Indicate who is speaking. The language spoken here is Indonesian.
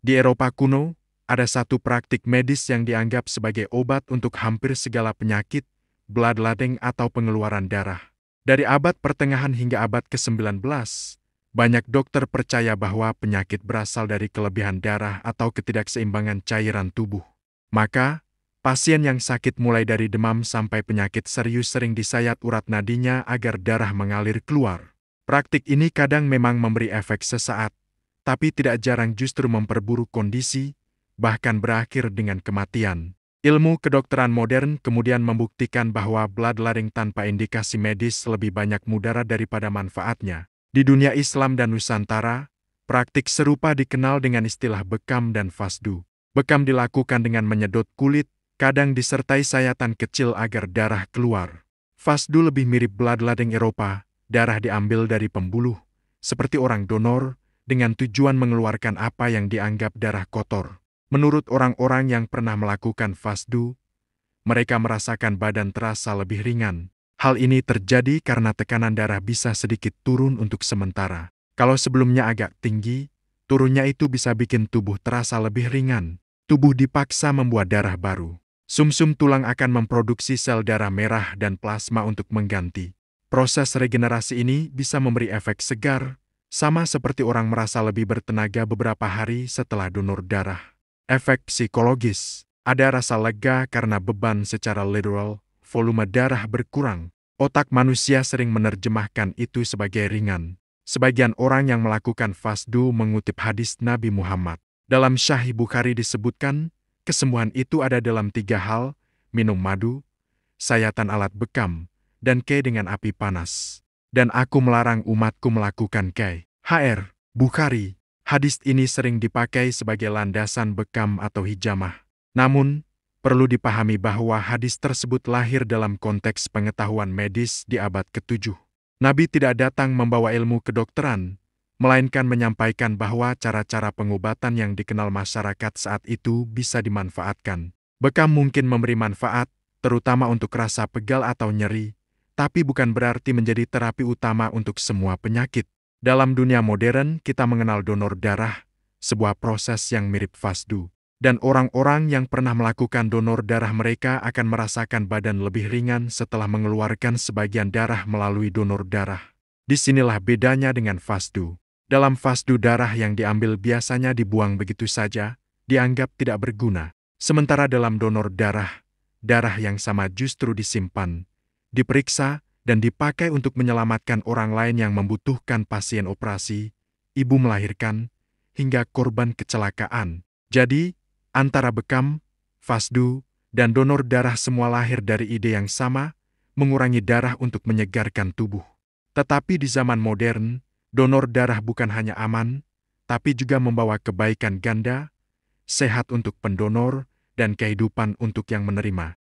Speaker 1: Di Eropa kuno, ada satu praktik medis yang dianggap sebagai obat untuk hampir segala penyakit, bloodletting atau pengeluaran darah. Dari abad pertengahan hingga abad ke-19, banyak dokter percaya bahwa penyakit berasal dari kelebihan darah atau ketidakseimbangan cairan tubuh. Maka, pasien yang sakit mulai dari demam sampai penyakit serius sering disayat urat nadinya agar darah mengalir keluar. Praktik ini kadang memang memberi efek sesaat, tapi tidak jarang justru memperburuk kondisi, bahkan berakhir dengan kematian. Ilmu kedokteran modern kemudian membuktikan bahwa bloodletting tanpa indikasi medis lebih banyak mudarat daripada manfaatnya. Di dunia Islam dan Nusantara, praktik serupa dikenal dengan istilah bekam dan fasdu. Bekam dilakukan dengan menyedot kulit, kadang disertai sayatan kecil agar darah keluar. Fasdu lebih mirip bloodletting Eropa, darah diambil dari pembuluh, seperti orang donor, dengan tujuan mengeluarkan apa yang dianggap darah kotor. Menurut orang-orang yang pernah melakukan fasdu, mereka merasakan badan terasa lebih ringan. Hal ini terjadi karena tekanan darah bisa sedikit turun untuk sementara. Kalau sebelumnya agak tinggi, turunnya itu bisa bikin tubuh terasa lebih ringan. Tubuh dipaksa membuat darah baru. Sumsum tulang akan memproduksi sel darah merah dan plasma untuk mengganti. Proses regenerasi ini bisa memberi efek segar, sama seperti orang merasa lebih bertenaga beberapa hari setelah donor darah. Efek psikologis. Ada rasa lega karena beban secara literal, volume darah berkurang. Otak manusia sering menerjemahkan itu sebagai ringan. Sebagian orang yang melakukan fasdu mengutip hadis Nabi Muhammad. Dalam Sahih Bukhari disebutkan, kesembuhan itu ada dalam 3 hal, minum madu, sayatan alat bekam, dan kei dengan api panas. Dan aku melarang umatku melakukan kei. Hr. Bukhari. Hadis ini sering dipakai sebagai landasan bekam atau hijamah. Namun, perlu dipahami bahwa hadis tersebut lahir dalam konteks pengetahuan medis di abad ke-7. Nabi tidak datang membawa ilmu kedokteran, melainkan menyampaikan bahwa cara-cara pengobatan yang dikenal masyarakat saat itu bisa dimanfaatkan. Bekam mungkin memberi manfaat, terutama untuk rasa pegal atau nyeri, tapi bukan berarti menjadi terapi utama untuk semua penyakit. Dalam dunia modern, kita mengenal donor darah, sebuah proses yang mirip fasdu. Dan orang-orang yang pernah melakukan donor darah mereka akan merasakan badan lebih ringan setelah mengeluarkan sebagian darah melalui donor darah. Disinilah bedanya dengan fasdu. Dalam fasdu darah yang diambil biasanya dibuang begitu saja, dianggap tidak berguna. Sementara dalam donor darah, darah yang sama justru disimpan, diperiksa, dan dipakai untuk menyelamatkan orang lain yang membutuhkan pasien operasi, ibu melahirkan, hingga korban kecelakaan. Jadi, antara bekam, fasdu, dan donor darah semua lahir dari ide yang sama, mengurangi darah untuk menyegarkan tubuh. Tetapi di zaman modern, donor darah bukan hanya aman, tapi juga membawa kebaikan ganda, sehat untuk pendonor, dan kehidupan untuk yang menerima.